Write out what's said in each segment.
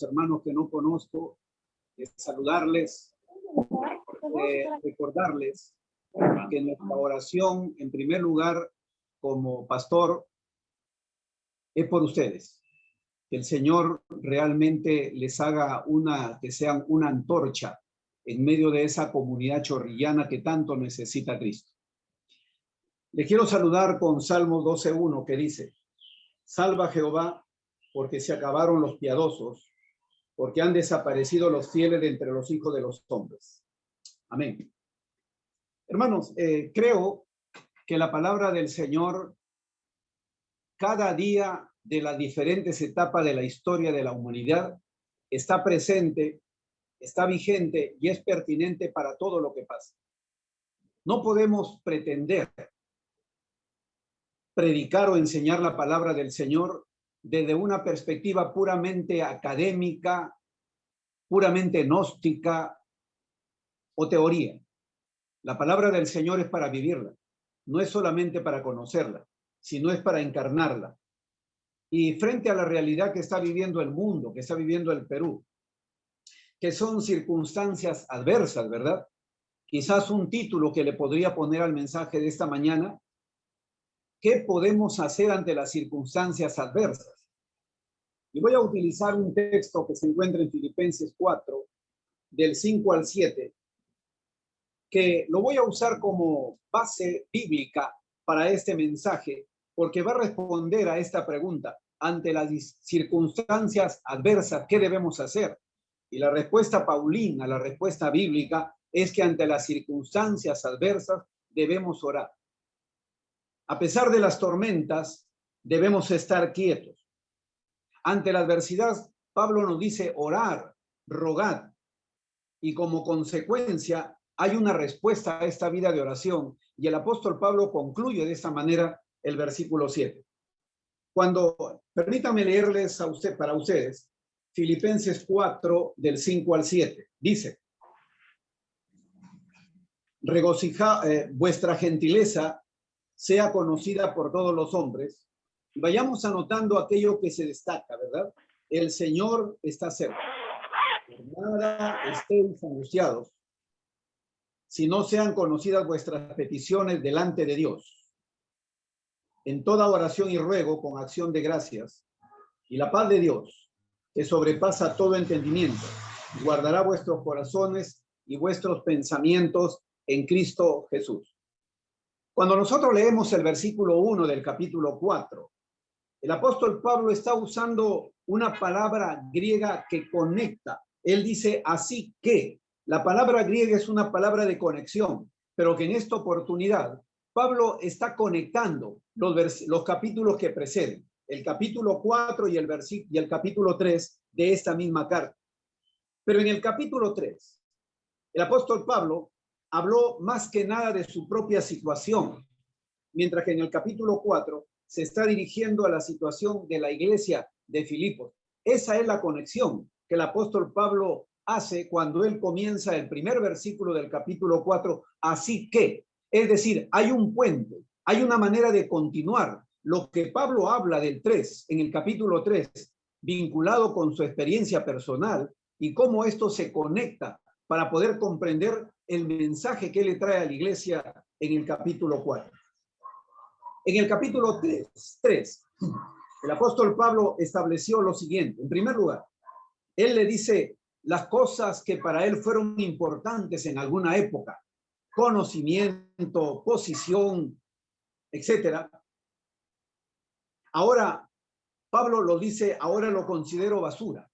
hermanos que no conozco, de saludarles, de recordarles que nuestra oración, en primer lugar, como pastor, es por ustedes. Que el Señor realmente les haga que sean una antorcha en medio de esa comunidad chorrillana que tanto necesita Cristo. Les quiero saludar con Salmo 12:1 que dice: Salva Jehová, porque se acabaron los piadosos, porque han desaparecido los fieles de entre los hijos de los hombres. Amén. Hermanos, creo que la palabra del Señor cada día de las diferentes etapas de la historia de la humanidad está presente, está vigente y es pertinente para todo lo que pasa. No podemos pretender predicar o enseñar la palabra del Señor desde una perspectiva puramente académica, puramente gnóstica o teoría. La palabra del Señor es para vivirla, no es solamente para conocerla, sino es para encarnarla. Y frente a la realidad que está viviendo el mundo, que está viviendo el Perú, que son circunstancias adversas, ¿verdad? Quizás un título que le podría poner al mensaje de esta mañana: ¿qué podemos hacer ante las circunstancias adversas? Y voy a utilizar un texto que se encuentra en Filipenses 4, del 5 al 7, que lo voy a usar como base bíblica para este mensaje, porque va a responder a esta pregunta: ante las circunstancias adversas, ¿qué debemos hacer? Y la respuesta paulina, la respuesta bíblica, es que ante las circunstancias adversas debemos orar. A pesar de las tormentas, debemos estar quietos. Ante la adversidad, Pablo nos dice orar, rogad, y como consecuencia hay una respuesta a esta vida de oración, y el apóstol Pablo concluye de esta manera el versículo 7. Permítanme leerles para ustedes, Filipenses 4, del 5 al 7. Dice: vuestra gentileza sea conocida por todos los hombres. Y vayamos anotando aquello que se destaca, ¿verdad? El Señor está cerca. Por nada estéis angustiados, si no sean conocidas vuestras peticiones delante de Dios. En toda oración y ruego, con acción de gracias, y la paz de Dios, que sobrepasa todo entendimiento, guardará vuestros corazones y vuestros pensamientos en Cristo Jesús. Cuando nosotros leemos el versículo 1 del capítulo 4, el apóstol Pablo está usando una palabra griega que conecta. Él dice así que. La palabra griega es una palabra de conexión, pero que en esta oportunidad Pablo está conectando los capítulos que preceden, el capítulo 4 y el capítulo 3 de esta misma carta. Pero en el capítulo 3, el apóstol Pablo habló más que nada de su propia situación, mientras que en el capítulo 4 se está dirigiendo a la situación de la iglesia de Filipos. Esa es la conexión que el apóstol Pablo hace cuando él comienza el primer versículo del capítulo 4, así que, es decir, hay un puente, hay una manera de continuar lo que Pablo habla del 3, en el capítulo 3, vinculado con su experiencia personal y cómo esto se conecta para poder comprender el mensaje que él le trae a la iglesia en el capítulo 4. En el capítulo 3, el apóstol Pablo estableció lo siguiente. En primer lugar, él le dice las cosas que para él fueron importantes en alguna época: conocimiento, posición, etc. Ahora, Pablo lo dice, ahora lo considero basura,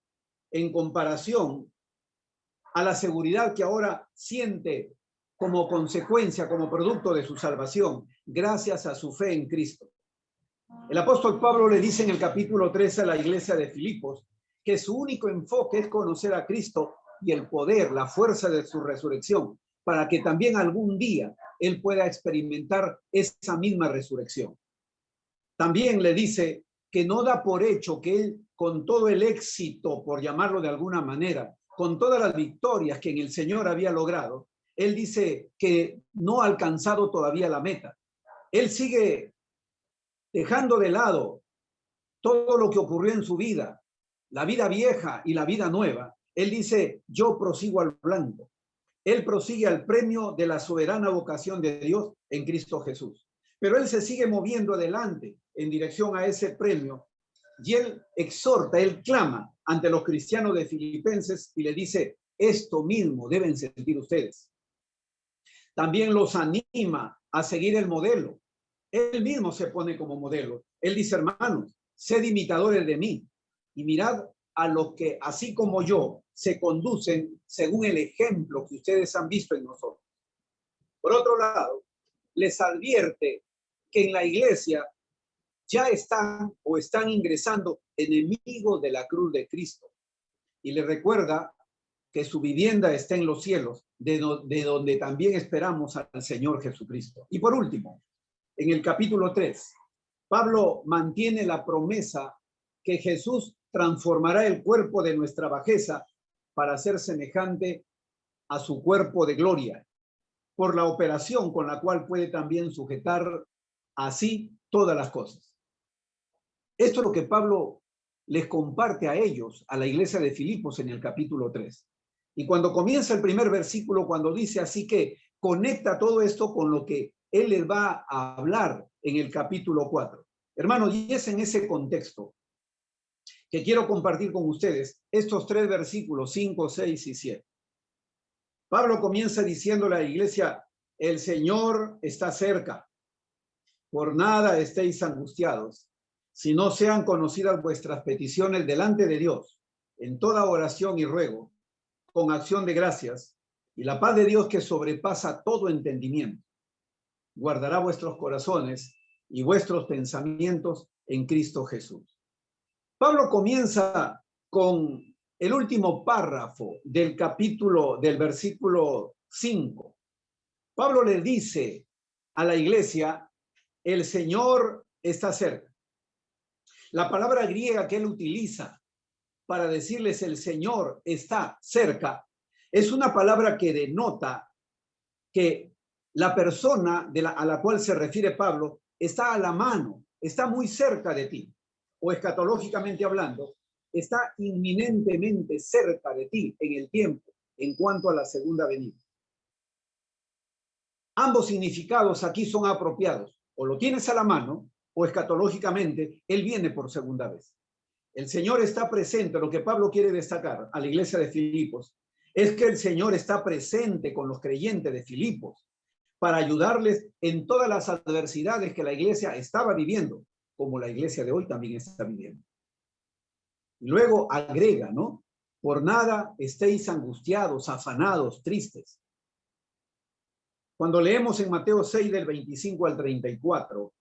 en comparación a la seguridad que ahora siente como consecuencia, como producto de su salvación, gracias a su fe en Cristo. El apóstol Pablo le dice en el capítulo 3 a la iglesia de Filipos que su único enfoque es conocer a Cristo y el poder, la fuerza de su resurrección, para que también algún día él pueda experimentar esa misma resurrección. También le dice que no da por hecho que él, con todo el éxito, por llamarlo de alguna manera, con todas las victorias que en el Señor había logrado, él dice que no ha alcanzado todavía la meta. Él sigue dejando de lado todo lo que ocurrió en su vida, la vida vieja y la vida nueva, él dice, yo prosigo al blanco. Él prosigue al premio de la soberana vocación de Dios en Cristo Jesús. Pero él se sigue moviendo adelante en dirección a ese premio y él exhorta, él clama ante los cristianos de Filipenses y le dice, esto mismo deben sentir ustedes. También los anima a seguir el modelo. Él mismo se pone como modelo. Él dice, hermanos, sed imitadores de mí y mirad a los que, así como yo, se conducen según el ejemplo que ustedes han visto en nosotros. Por otro lado, les advierte que en la iglesia ya están o están ingresando enemigos de la cruz de Cristo. Y les recuerda que su vivienda está en los cielos, de donde también esperamos al Señor Jesucristo. Y por último, en el capítulo 3, Pablo mantiene la promesa que Jesús transformará el cuerpo de nuestra bajeza para ser semejante a su cuerpo de gloria, por la operación con la cual puede también sujetar así todas las cosas. Esto es lo que Pablo les comparte a ellos, a la iglesia de Filipos en el capítulo 3. Y cuando comienza el primer versículo, cuando dice así que conecta todo esto con lo que él les va a hablar en el capítulo 4. Hermanos, y es en ese contexto que quiero compartir con ustedes estos 3 versículos, 5, 6 y 7. Pablo comienza diciendo a la iglesia, el Señor está cerca. Por nada estéis angustiados, si no sean conocidas vuestras peticiones delante de Dios, en toda oración y ruego, con acción de gracias, y la paz de Dios que sobrepasa todo entendimiento, guardará vuestros corazones y vuestros pensamientos en Cristo Jesús. Pablo comienza con el último párrafo del capítulo, del versículo 5. Pablo le dice a la iglesia, el Señor está cerca. La palabra griega que él utiliza para decirles el Señor está cerca es una palabra que denota que la persona a la cual se refiere Pablo está a la mano, está muy cerca de ti, o escatológicamente hablando, está inminentemente cerca de ti en el tiempo en cuanto a la segunda venida. Ambos significados aquí son apropiados, o lo tienes a la mano, o escatológicamente, él viene por segunda vez. El Señor está presente. Lo que Pablo quiere destacar a la iglesia de Filipos es que el Señor está presente con los creyentes de Filipos para ayudarles en todas las adversidades que la iglesia estaba viviendo, como la iglesia de hoy también está viviendo. Y luego agrega, ¿no? Por nada estéis angustiados, afanados, tristes. Cuando leemos en Mateo 6 del 25 al 34,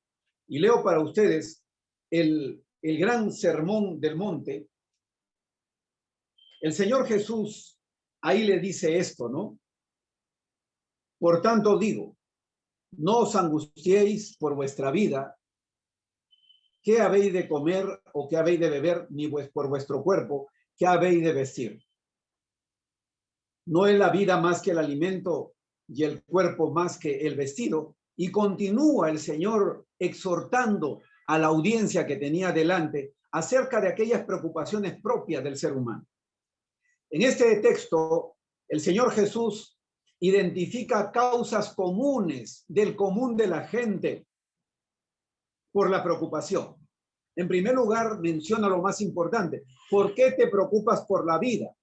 y leo para ustedes el gran sermón del monte, el Señor Jesús ahí le dice esto, ¿no? Por tanto digo, no os angustiéis por vuestra vida, qué habéis de comer o qué habéis de beber, ni por vuestro cuerpo, qué habéis de vestir. No es la vida más que el alimento y el cuerpo más que el vestido. Y continúa el Señor exhortando a la audiencia que tenía delante acerca de aquellas preocupaciones propias del ser humano. En este texto, el Señor Jesús identifica causas comunes del común de la gente por la preocupación. En primer lugar, menciona lo más importante. ¿Por qué te preocupas por la vida?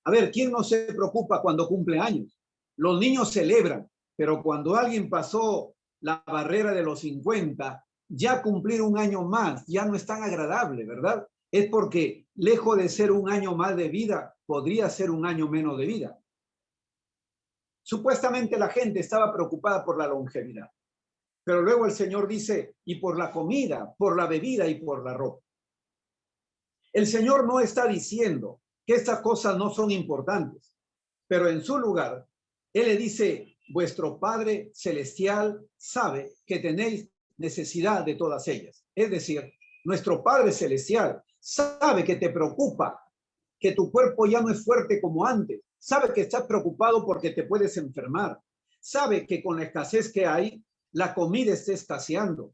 A ver, ¿quién no se preocupa cuando cumple años? Los niños celebran, pero cuando alguien pasó la barrera de los 50, ya cumplir un año más ya no es tan agradable, ¿verdad? Es porque lejos de ser un año más de vida, podría ser un año menos de vida. Supuestamente la gente estaba preocupada por la longevidad, pero luego el Señor dice, y por la comida, por la bebida y por la ropa. El Señor no está diciendo que estas cosas no son importantes, pero en su lugar, Él le dice, vuestro Padre Celestial sabe que tenéis necesidad de todas ellas. Es decir, nuestro Padre Celestial sabe que te preocupa, que tu cuerpo ya no es fuerte como antes, sabe que estás preocupado porque te puedes enfermar, sabe que con la escasez que hay, la comida está escaseando,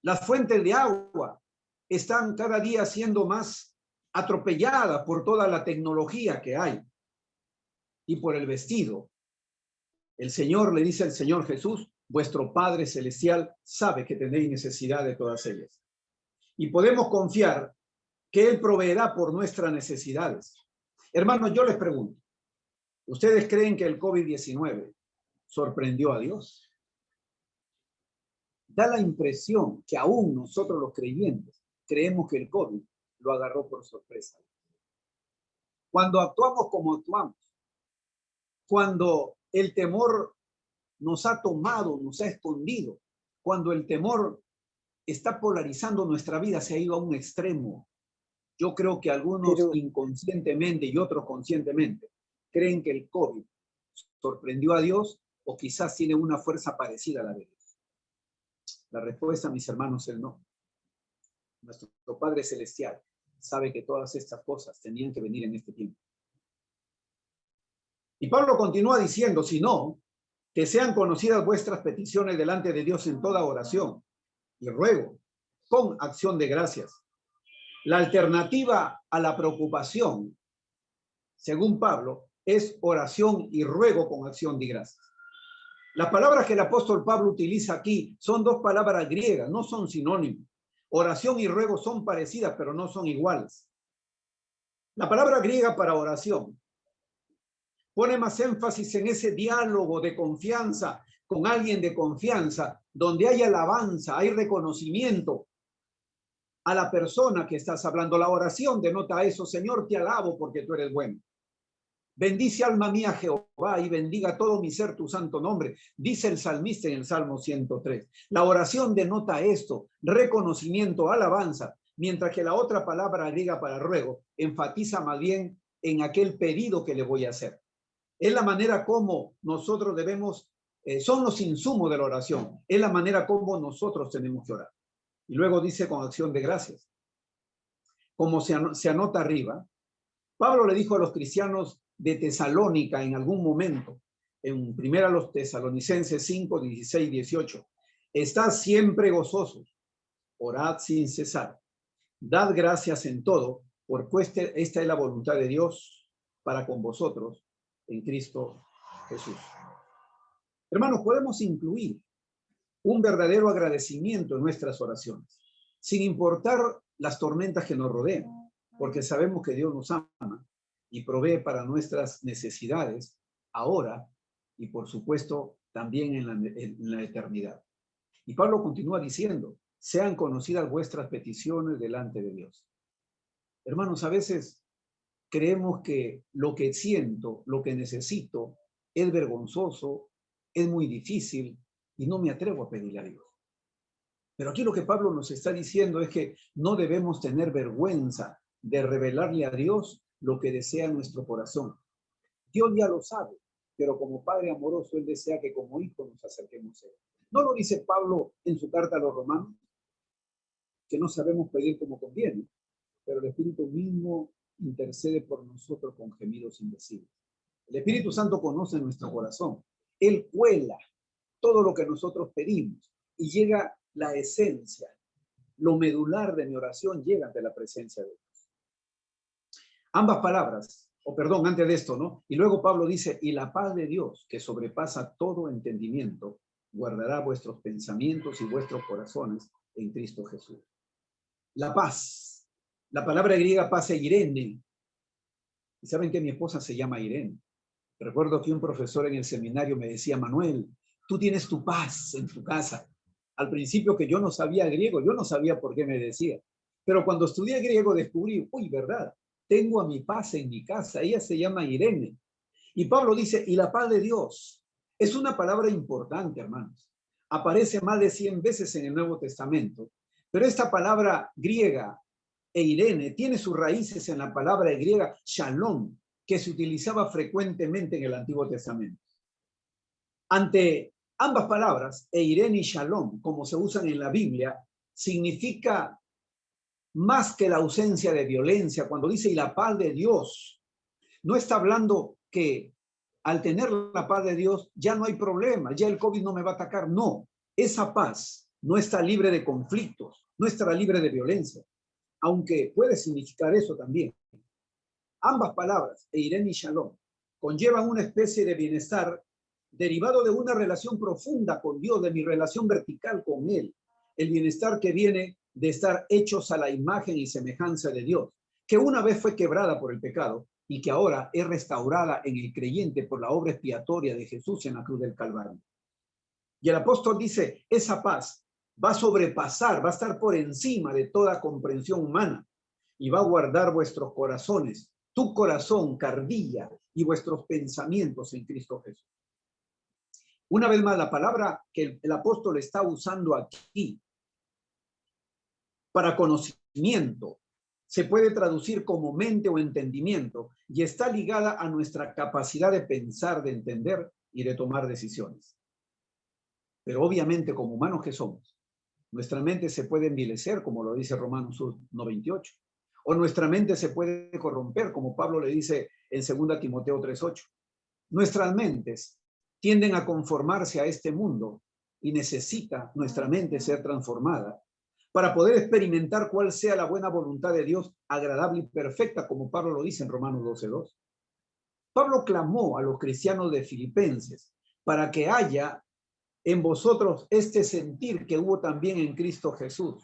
las fuentes de agua están cada día siendo más atropellada por toda la tecnología que hay y por el vestido. El Señor, le dice el Señor Jesús, vuestro Padre Celestial sabe que tenéis necesidad de todas ellas. Y podemos confiar que Él proveerá por nuestras necesidades. Hermanos, yo les pregunto, ¿ustedes creen que el COVID-19 sorprendió a Dios? Da la impresión que aún nosotros los creyentes creemos que el COVID lo agarró por sorpresa. Cuando actuamos como actuamos, cuando el temor nos ha tomado, nos ha escondido, cuando el temor está polarizando nuestra vida, se ha ido a un extremo. Yo creo que algunos inconscientemente y otros conscientemente creen que el COVID sorprendió a Dios o quizás tiene una fuerza parecida a la de Dios. La respuesta, mis hermanos, es no. Nuestro Padre Celestial sabe que todas estas cosas tenían que venir en este tiempo. Y Pablo continúa diciendo, si no, que sean conocidas vuestras peticiones delante de Dios en toda oración y ruego, con acción de gracias. La alternativa a la preocupación, según Pablo, es oración y ruego con acción de gracias. Las palabras que el apóstol Pablo utiliza aquí son dos palabras griegas, no son sinónimos. Oración y ruego son parecidas, pero no son iguales. La palabra griega para oración pone más énfasis en ese diálogo de confianza con alguien de confianza, donde hay alabanza, hay reconocimiento a la persona que estás hablando. La oración denota eso: Señor, te alabo porque tú eres bueno. Bendice alma mía Jehová y bendiga todo mi ser tu santo nombre, dice el salmista en el Salmo 103. La oración denota esto: reconocimiento, alabanza, mientras que la otra palabra griega para ruego enfatiza más bien en aquel pedido que le voy a hacer. Es la manera como nosotros debemos, son los insumos de la oración, es la manera como nosotros tenemos que orar. Y luego dice con acción de gracias. Como se anota arriba, Pablo le dijo a los cristianos de Tesalónica en algún momento, en primera los Tesalonicenses 5, 16, 18, estad siempre gozosos, orad sin cesar, dad gracias en todo, porque esta es la voluntad de Dios para con vosotros en Cristo Jesús. Hermanos, podemos incluir un verdadero agradecimiento en nuestras oraciones, sin importar las tormentas que nos rodean, porque sabemos que Dios nos ama y provee para nuestras necesidades ahora y, por supuesto, también en la eternidad. Y Pablo continúa diciendo, sean conocidas vuestras peticiones delante de Dios. Hermanos, a veces creemos que lo que siento, lo que necesito, es vergonzoso, es muy difícil y no me atrevo a pedirle a Dios. Pero aquí lo que Pablo nos está diciendo es que no debemos tener vergüenza de revelarle a Dios lo que desea nuestro corazón. Dios ya lo sabe, pero como Padre amoroso, Él desea que como hijos nos acerquemos a Él. ¿No lo dice Pablo en su carta a los romanos? Que no sabemos pedir como conviene, pero el Espíritu mismo intercede por nosotros con gemidos indecibles. El Espíritu Santo conoce nuestro corazón. Él cuela todo lo que nosotros pedimos y llega la esencia, lo medular de mi oración llega ante la presencia de Dios. Ambas palabras, antes de esto, ¿no? Y luego Pablo dice, y la paz de Dios, que sobrepasa todo entendimiento, guardará vuestros pensamientos y vuestros corazones en Cristo Jesús. La paz. La palabra griega paz es Irene. Y saben que mi esposa se llama Irene. Recuerdo que un profesor en el seminario me decía, Manuel, tú tienes tu paz en tu casa. Al principio que yo no sabía griego, yo no sabía por qué me decía. Pero cuando estudié griego descubrí, verdad, tengo a mi paz en mi casa. Ella se llama Irene. Y Pablo dice, y la paz de Dios. Es una palabra importante, hermanos. Aparece más de 100 veces en el Nuevo Testamento. Pero esta palabra griega, Eirene, tiene sus raíces en la palabra griega shalom, que se utilizaba frecuentemente en el Antiguo Testamento. Ante ambas palabras, Eirene y shalom, como se usan en la Biblia, significa más que la ausencia de violencia. Cuando dice y la paz de Dios, no está hablando que al tener la paz de Dios ya no hay problema, ya el COVID no me va a atacar. No, esa paz no está libre de conflictos, no estará libre de violencia. aunque puede significar eso también. Ambas palabras, Eirén y Shalom, conllevan una especie de bienestar derivado de una relación profunda con Dios, de mi relación vertical con Él. El bienestar que viene de estar hechos a la imagen y semejanza de Dios, que una vez fue quebrada por el pecado y que ahora es restaurada en el creyente por la obra expiatoria de Jesús en la cruz del Calvario. Y el apóstol dice, esa paz va a sobrepasar, va a estar por encima de toda comprensión humana y va a guardar vuestros corazones, tu corazón, cardía, y vuestros pensamientos en Cristo Jesús. Una vez más, la palabra que el apóstol está usando aquí para conocimiento se puede traducir como mente o entendimiento y está ligada a nuestra capacidad de pensar, de entender y de tomar decisiones. Pero obviamente, como humanos que somos, nuestra mente se puede envilecer, como lo dice Romanos 1:28, o nuestra mente se puede corromper, como Pablo le dice en 2 Timoteo 3:8. Nuestras mentes tienden a conformarse a este mundo y necesita nuestra mente ser transformada para poder experimentar cuál sea la buena voluntad de Dios, agradable y perfecta, como Pablo lo dice en Romanos 12:2. Pablo clamó a los cristianos de Filipenses para que haya en vosotros este sentir que hubo también en Cristo Jesús.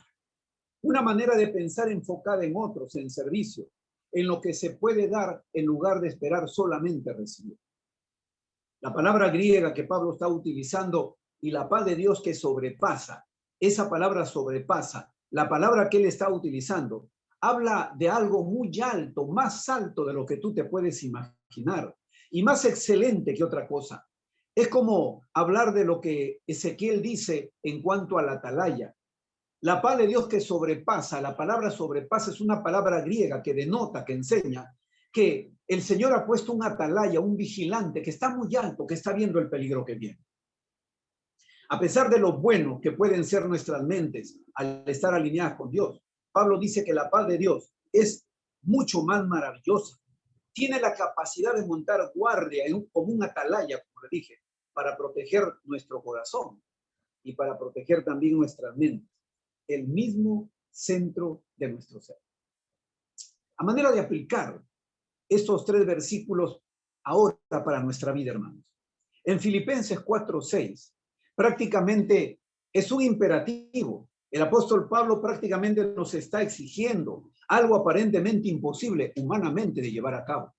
Una manera de pensar enfocada en otros, en servicio, en lo que se puede dar en lugar de esperar solamente recibir. La palabra griega que Pablo está utilizando y la paz de Dios que sobrepasa, esa palabra sobrepasa, la palabra que él está utilizando, habla de algo muy alto, más alto de lo que tú te puedes imaginar y más excelente que otra cosa. Es como hablar de lo que Ezequiel dice en cuanto a la atalaya. La paz de Dios que sobrepasa, la palabra sobrepasa es una palabra griega que denota, que enseña que el Señor ha puesto un atalaya, un vigilante que está muy alto, que está viendo el peligro que viene. A pesar de lo bueno que pueden ser nuestras mentes al estar alineadas con Dios, Pablo dice que la paz de Dios es mucho más maravillosa. Tiene la capacidad de montar guardia como un atalaya, como le dije, para proteger nuestro corazón y para proteger también nuestras mentes, el mismo centro de nuestro ser. A manera de aplicar estos 3 versículos ahora para nuestra vida, hermanos. En Filipenses 4:6, prácticamente es un imperativo. El apóstol Pablo prácticamente nos está exigiendo algo aparentemente imposible humanamente de llevar a cabo.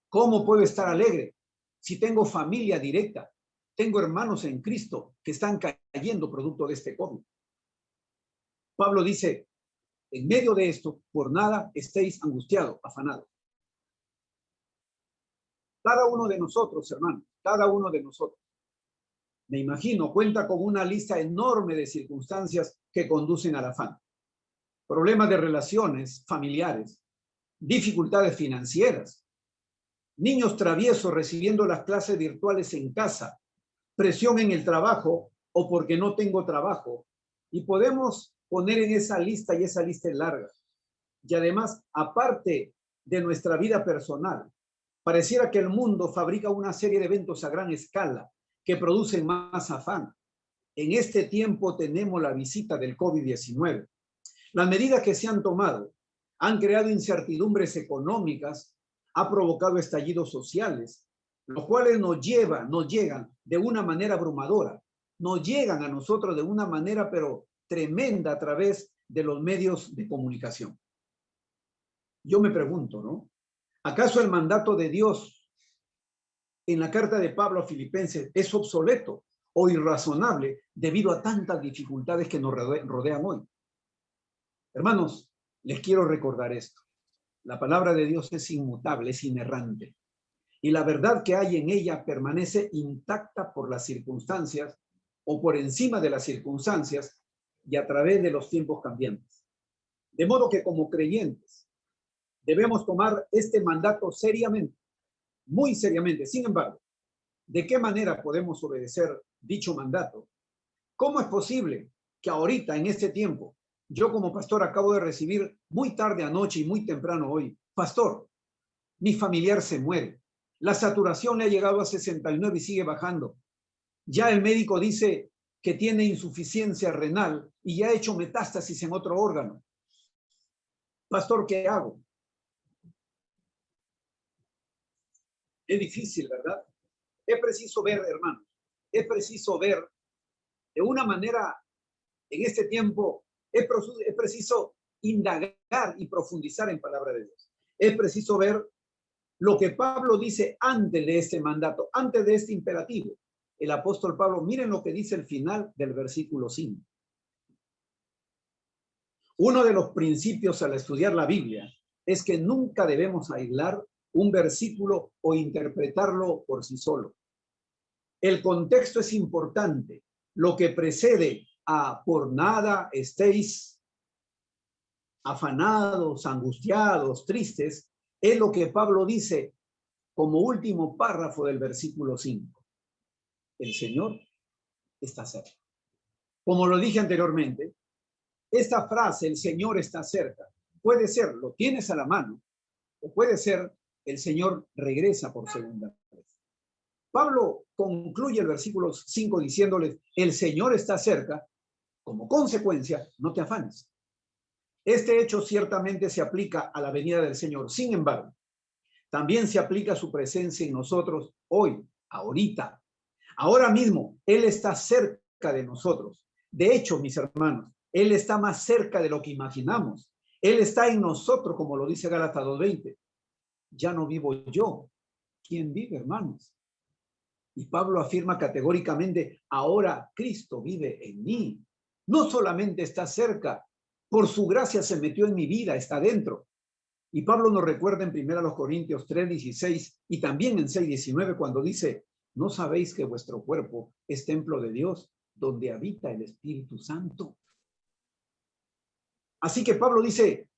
¿Cómo puedo estar alegre si tengo familia directa? Tengo hermanos en Cristo que están cayendo producto de este COVID. Pablo dice, en medio de esto, por nada estéis angustiados, afanados. Cada uno de nosotros, hermanos, cada uno de nosotros, me imagino, cuenta con una lista enorme de circunstancias que conducen al afán. Problemas de relaciones familiares, dificultades financieras, niños traviesos recibiendo las clases virtuales en casa, presión en el trabajo o porque no tengo trabajo. Y podemos poner en esa lista, y esa lista es larga. Y además, aparte de nuestra vida personal, pareciera que el mundo fabrica una serie de eventos a gran escala que producen más afán. En este tiempo tenemos la visita del COVID-19. Las medidas que se han tomado han creado incertidumbres económicas, ha provocado estallidos sociales, los cuales nos llegan de una manera abrumadora, nos llegan a nosotros de una manera pero tremenda a través de los medios de comunicación. Yo me pregunto, ¿no? ¿Acaso el mandato de Dios en la carta de Pablo a Filipenses es obsoleto o irrazonable debido a tantas dificultades que nos rodean hoy? Hermanos, les quiero recordar esto. La palabra de Dios es inmutable, es inerrante. Y la verdad que hay en ella permanece intacta por las circunstancias o por encima de las circunstancias y a través de los tiempos cambiantes. De modo que como creyentes debemos tomar este mandato seriamente, muy seriamente. Sin embargo, ¿de qué manera podemos obedecer dicho mandato? ¿Cómo es posible que ahorita, en este tiempo, yo como pastor acabo de recibir muy tarde anoche y muy temprano hoy, pastor, mi familiar se muere, la saturación le ha llegado a 69 y sigue bajando, ya el médico dice que tiene insuficiencia renal y ya ha hecho metástasis en otro órgano? Pastor, ¿qué hago? Es difícil, ¿verdad? Es preciso ver, hermanos, es preciso ver de una manera, en este tiempo, es preciso indagar y profundizar en palabra de Dios. Es preciso ver lo que Pablo dice antes de este mandato, antes de este imperativo. El apóstol Pablo, miren lo que dice el final del versículo 5. Uno de los principios al estudiar la Biblia es que nunca debemos aislar un versículo o interpretarlo por sí solo. El contexto es importante. Lo que precede a por nada estéis afanados, angustiados, tristes, es lo que Pablo dice como último párrafo del versículo 5. El Señor está cerca. Como lo dije anteriormente, esta frase, el Señor está cerca, puede ser, lo tienes a la mano, o puede ser, el Señor regresa por segunda vez. Pablo concluye el versículo 5 diciéndoles, el Señor está cerca, como consecuencia, no te afanes. Este hecho ciertamente se aplica a la venida del Señor. Sin embargo, también se aplica su presencia en nosotros hoy, ahorita. Ahora mismo, Él está cerca de nosotros. De hecho, mis hermanos, Él está más cerca de lo que imaginamos. Él está en nosotros, como lo dice Gálatas 2:20. Ya no vivo yo. ¿Quién vive, hermanos? Y Pablo afirma categóricamente, ahora Cristo vive en mí. No solamente está cerca, por su gracia se metió en mi vida, está dentro. Y Pablo nos recuerda en 1 Corintios 3:16 y también en 6:19 cuando dice, ¿no sabéis que vuestro cuerpo es templo de Dios, donde habita el Espíritu Santo? Así que Pablo dice,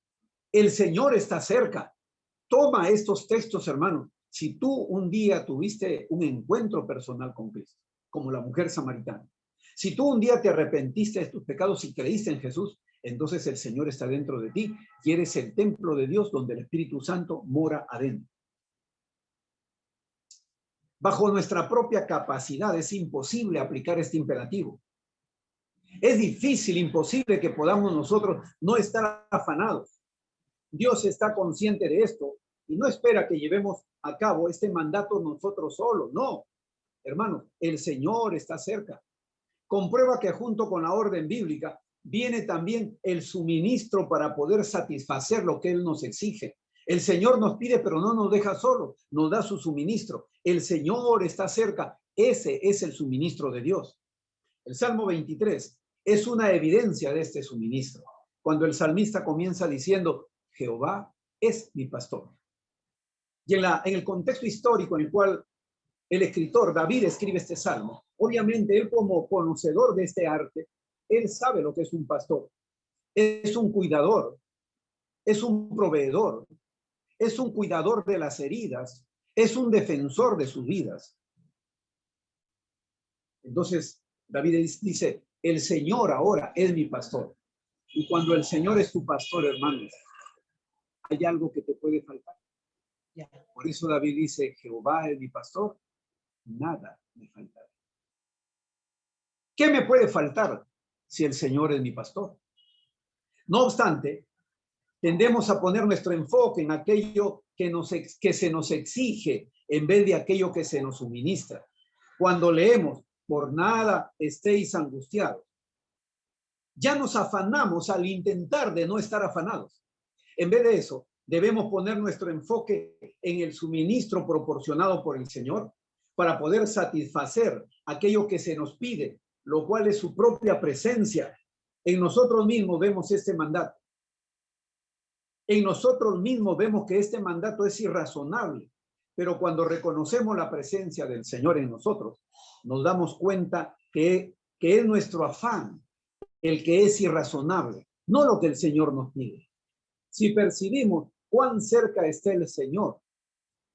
el Señor está cerca. Toma estos textos, hermanos. Si tú un día tuviste un encuentro personal con Cristo, como la mujer samaritana, si tú un día te arrepentiste de tus pecados y creíste en Jesús, entonces el Señor está dentro de ti y eres el templo de Dios donde el Espíritu Santo mora adentro. Bajo nuestra propia capacidad es imposible aplicar este imperativo. Es difícil, imposible que podamos nosotros no estar afanados. Dios está consciente de esto y no espera que llevemos a cabo este mandato nosotros solos. No, hermanos, el Señor está cerca. Comprueba que junto con la orden bíblica viene también el suministro para poder satisfacer lo que Él nos exige. El Señor nos pide, pero no nos deja solos, nos da su suministro. El Señor está cerca. Ese es el suministro de Dios. El Salmo 23 es una evidencia de este suministro. Cuando el salmista comienza diciendo, Jehová es mi pastor. Y en el contexto histórico en el cual el escritor David escribe este salmo, obviamente él como conocedor de este arte, él sabe lo que es un pastor. Es un cuidador, es un proveedor, es un cuidador de las heridas, es un defensor de sus vidas. Entonces, David dice, el Señor ahora es mi pastor. Y cuando el Señor es tu pastor, hermanos, hay algo que te puede faltar. Por eso David dice, Jehová es mi pastor, nada me faltará. ¿Qué me puede faltar si el Señor es mi pastor? No obstante, tendemos a poner nuestro enfoque en aquello que se nos exige en vez de aquello que se nos suministra. Cuando leemos, por nada estéis angustiados, ya nos afanamos al intentar de no estar afanados. En vez de eso, debemos poner nuestro enfoque en el suministro proporcionado por el Señor para poder satisfacer aquello que se nos pide, lo cual es su propia presencia. En nosotros mismos vemos este mandato. En nosotros mismos vemos que este mandato es irrazonable, pero cuando reconocemos la presencia del Señor en nosotros, nos damos cuenta que es nuestro afán el que es irrazonable, no lo que el Señor nos pide. Si percibimos cuán cerca está el Señor,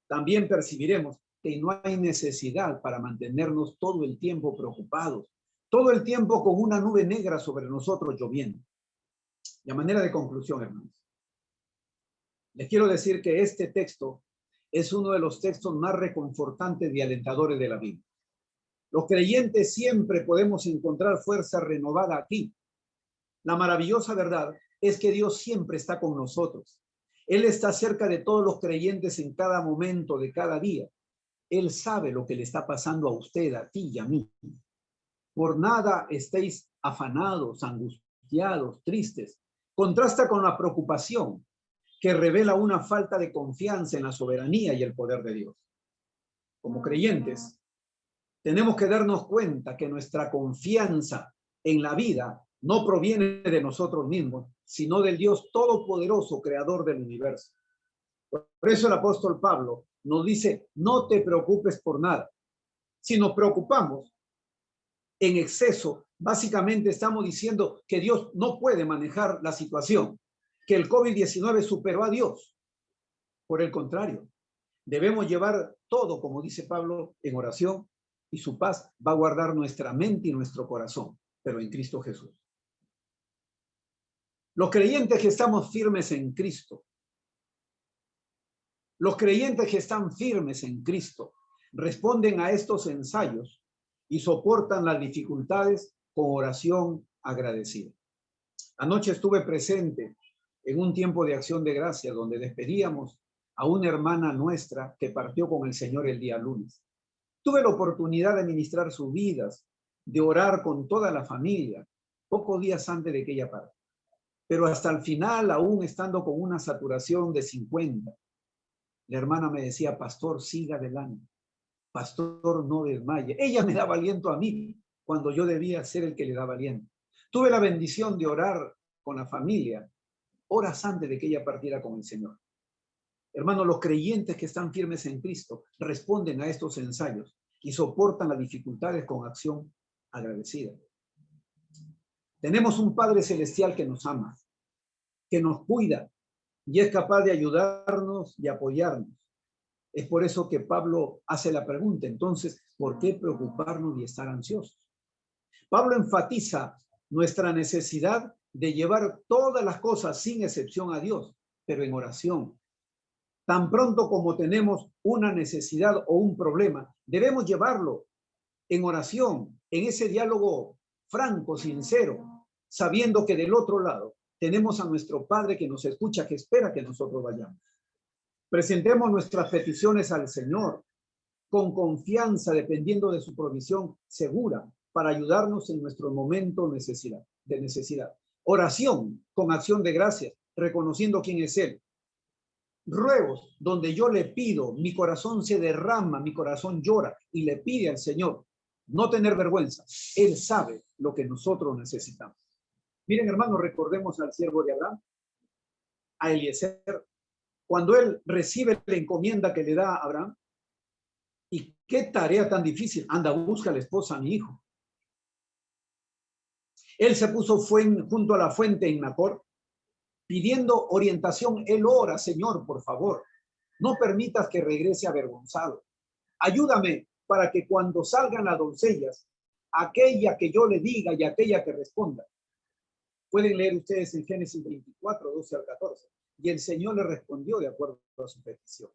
también percibiremos que no hay necesidad para mantenernos todo el tiempo preocupados, todo el tiempo con una nube negra sobre nosotros lloviendo. Y a manera de conclusión, hermanos, les quiero decir que este texto es uno de los textos más reconfortantes y alentadores de la Biblia. Los creyentes siempre podemos encontrar fuerza renovada aquí. La maravillosa verdad es que Dios siempre está con nosotros. Él está cerca de todos los creyentes en cada momento de cada día. Él sabe lo que le está pasando a usted, a ti y a mí. Por nada estéis afanados, angustiados, tristes. Contrasta con la preocupación que revela una falta de confianza en la soberanía y el poder de Dios. Como creyentes, tenemos que darnos cuenta que nuestra confianza en la vida no proviene de nosotros mismos, sino del Dios todopoderoso, creador del universo. Por eso el apóstol Pablo nos dice, no te preocupes por nada. Si nos preocupamos en exceso, básicamente estamos diciendo que Dios no puede manejar la situación, que el COVID-19 superó a Dios. Por el contrario, debemos llevar todo, como dice Pablo, en oración, y su paz va a guardar nuestra mente y nuestro corazón, pero en Cristo Jesús. Los creyentes que estamos firmes en Cristo, los creyentes que están firmes en Cristo, responden a estos ensayos y soportan las dificultades con oración agradecida. Anoche estuve presente en un tiempo de acción de gracia donde despedíamos a una hermana nuestra que partió con el Señor el día lunes. Tuve la oportunidad de ministrar sus vidas, de orar con toda la familia, pocos días antes de que ella parte. Pero hasta el final, aún estando con una saturación de 50, la hermana me decía, pastor, siga adelante. Pastor, no desmaye. Ella me daba aliento a mí cuando yo debía ser el que le daba aliento. Tuve la bendición de orar con la familia horas antes de que ella partiera con el Señor. Hermanos, los creyentes que están firmes en Cristo responden a estos ensayos y soportan las dificultades con acción agradecida. Tenemos un Padre Celestial que nos ama, que nos cuida y es capaz de ayudarnos y apoyarnos. Es por eso que Pablo hace la pregunta, entonces, ¿por qué preocuparnos y estar ansiosos? Pablo enfatiza nuestra necesidad de llevar todas las cosas sin excepción a Dios, pero en oración. Tan pronto como tenemos una necesidad o un problema, debemos llevarlo en oración, en ese diálogo franco, sincero, sabiendo que del otro lado tenemos a nuestro Padre que nos escucha, que espera que nosotros vayamos. Presentemos nuestras peticiones al Señor con confianza, dependiendo de su provisión segura para ayudarnos en nuestro momento de necesidad. Oración con acción de gracias, reconociendo quién es Él. Ruegos donde yo le pido, mi corazón se derrama, mi corazón llora y le pide al Señor no tener vergüenza. Él sabe lo que nosotros necesitamos. Miren, hermanos, recordemos al siervo de Abraham, a Eliezer, cuando él recibe la encomienda que le da a Abraham. ¿Y qué tarea tan difícil? Anda, busca a la esposa a mi hijo. Él se puso junto a la fuente en Nacor, pidiendo orientación. Él ora, Señor, por favor, no permitas que regrese avergonzado. Ayúdame para que cuando salgan las doncellas, aquella que yo le diga y aquella que responda. Pueden leer ustedes en Génesis 24, 12 al 14. Y el Señor le respondió de acuerdo a su petición.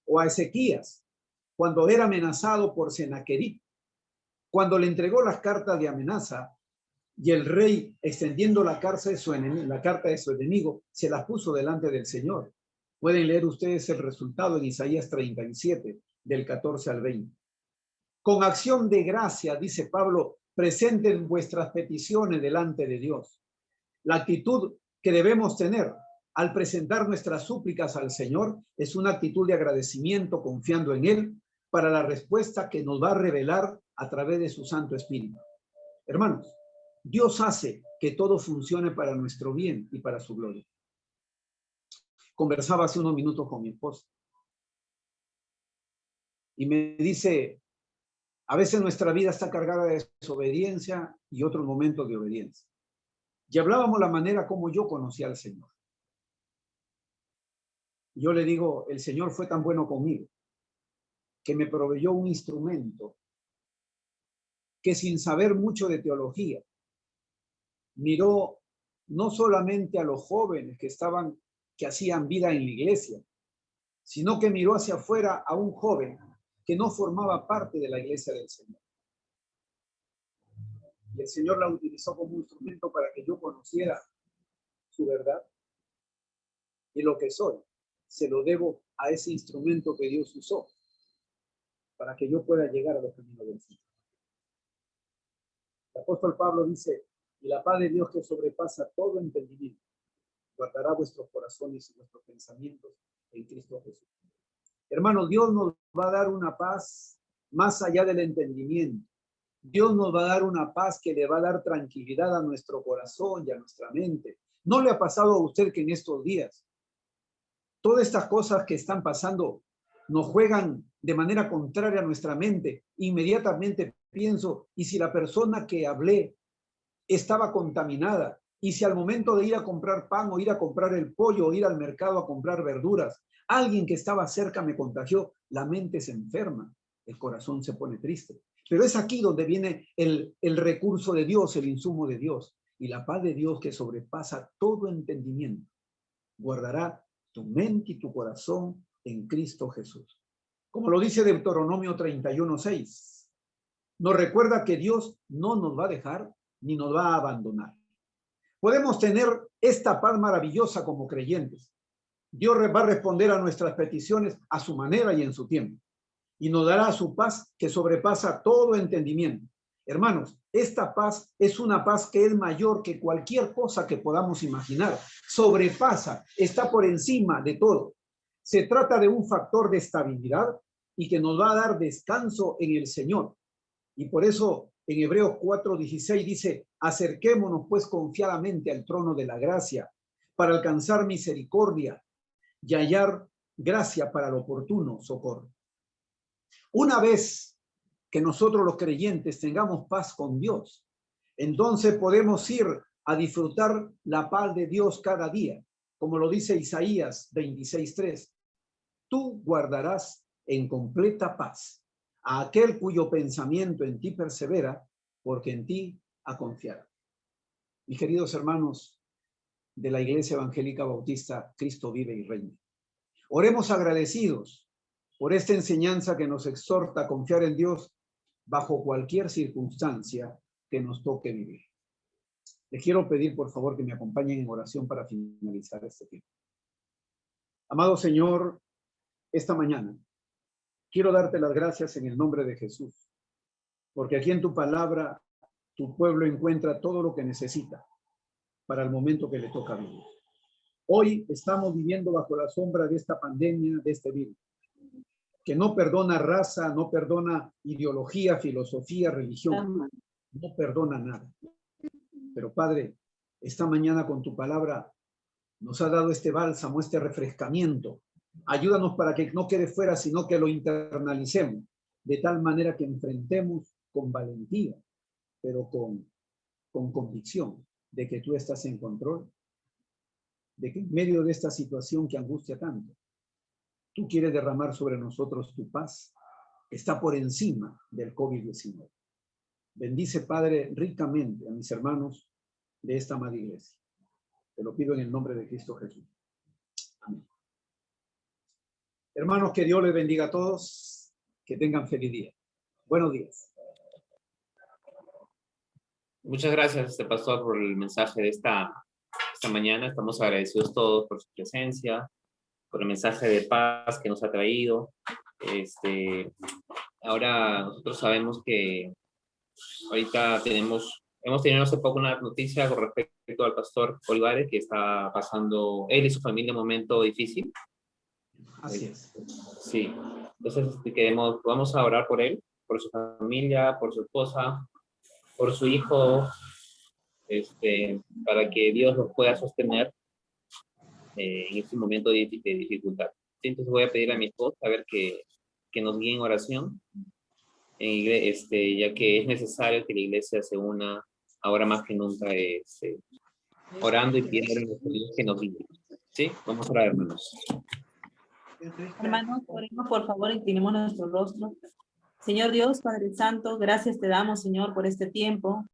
O a Ezequías, cuando era amenazado por Senaquerib, cuando le entregó las cartas de amenaza y el rey, extendiendo la carta de su enemigo, se las puso delante del Señor. Pueden leer ustedes el resultado en Isaías 37, del 14 al 20. Con acción de gracia, dice Pablo, presenten vuestras peticiones delante de Dios. La actitud que debemos tener al presentar nuestras súplicas al Señor es una actitud de agradecimiento, confiando en Él para la respuesta que nos va a revelar a través de su Santo Espíritu. Hermanos, Dios hace que todo funcione para nuestro bien y para su gloria. Conversaba hace unos minutos con mi esposa y me dice, a veces nuestra vida está cargada de desobediencia y otros momentos de obediencia. Y hablábamos la manera como yo conocí al Señor. Yo le digo, el Señor fue tan bueno conmigo que me proveyó un instrumento que sin saber mucho de teología, miró no solamente a los jóvenes que hacían vida en la iglesia, sino que miró hacia afuera a un joven que no formaba parte de la iglesia del Señor. Y el Señor la utilizó como un instrumento para que yo conociera su verdad. Y lo que soy, se lo debo a ese instrumento que Dios usó para que yo pueda llegar a los caminos del Señor. El apóstol Pablo dice, y la paz de Dios que sobrepasa todo entendimiento, guardará vuestros corazones y vuestros pensamientos en Cristo Jesús. Hermanos, Dios nos va a dar una paz más allá del entendimiento. Dios nos va a dar una paz que le va a dar tranquilidad a nuestro corazón y a nuestra mente. ¿No le ha pasado a usted que en estos días todas estas cosas que están pasando nos juegan de manera contraria a nuestra mente? Inmediatamente pienso, ¿y si la persona que hablé estaba contaminada? ¿Y si al momento de ir a comprar pan o ir a comprar el pollo o ir al mercado a comprar verduras, alguien que estaba cerca me contagió? La mente se enferma, el corazón se pone triste. Pero es aquí donde viene el recurso de Dios, el insumo de Dios. Y la paz de Dios que sobrepasa todo entendimiento, guardará tu mente y tu corazón en Cristo Jesús. Como lo dice Deuteronomio 31:6. Nos recuerda que Dios no nos va a dejar ni nos va a abandonar. Podemos tener esta paz maravillosa como creyentes. Dios va a responder a nuestras peticiones a su manera y en su tiempo. Y nos dará su paz que sobrepasa todo entendimiento. Hermanos, esta paz es una paz que es mayor que cualquier cosa que podamos imaginar. Sobrepasa, está por encima de todo. Se trata de un factor de estabilidad y que nos va a dar descanso en el Señor. Y por eso en Hebreos 4:16 dice, acerquémonos pues confiadamente al trono de la gracia para alcanzar misericordia y hallar gracia para el oportuno socorro. Una vez que nosotros los creyentes tengamos paz con Dios, entonces podemos ir a disfrutar la paz de Dios cada día, como lo dice Isaías 26:3. Tú guardarás en completa paz a aquel cuyo pensamiento en ti persevera, porque en ti ha confiado. Mis queridos hermanos de la Iglesia Evangélica Bautista, Cristo vive y reina. Oremos agradecidos por esta enseñanza que nos exhorta a confiar en Dios bajo cualquier circunstancia que nos toque vivir. Les quiero pedir, por favor, que me acompañen en oración para finalizar este tiempo. Amado Señor, esta mañana quiero darte las gracias en el nombre de Jesús, porque aquí en tu palabra tu pueblo encuentra todo lo que necesita para el momento que le toca vivir. Hoy estamos viviendo bajo la sombra de esta pandemia, de este virus, que no perdona raza, no perdona ideología, filosofía, religión, no perdona nada. Pero Padre, esta mañana con tu palabra nos ha dado este bálsamo, este refrescamiento. Ayúdanos para que no quede fuera, sino que lo internalicemos, de tal manera que enfrentemos con valentía, pero con convicción de que tú estás en control, de que en medio de esta situación que angustia tanto, tú quieres derramar sobre nosotros tu paz, que está por encima del COVID-19. Bendice, Padre, ricamente a mis hermanos de esta amada iglesia. Te lo pido en el nombre de Cristo Jesús. Amén. Hermanos, que Dios les bendiga a todos. Que tengan feliz día. Buenos días. Muchas gracias, pastor, por el mensaje de esta mañana. Estamos agradecidos todos por su presencia, por el mensaje de paz que nos ha traído. Ahora nosotros sabemos que ahorita hemos tenido hace poco una noticia con respecto al pastor Olivares, que está pasando, él y su familia, un momento difícil. Así es. Sí. Entonces vamos a orar por él, por su familia, por su esposa, por su hijo, para que Dios los pueda sostener en este momento de dificultad. ¿Sí? Entonces voy a pedir a mi esposa a ver que nos guíe en oración, ya que es necesario que la iglesia se una ahora más que nunca, orando y pidiendo a Dios que nos guíe. ¿Sí? Vamos a orar, hermanos. Hermanos, oremos por favor, inclinemos nuestro rostro. Señor Dios, Padre Santo, gracias te damos, Señor, por este tiempo.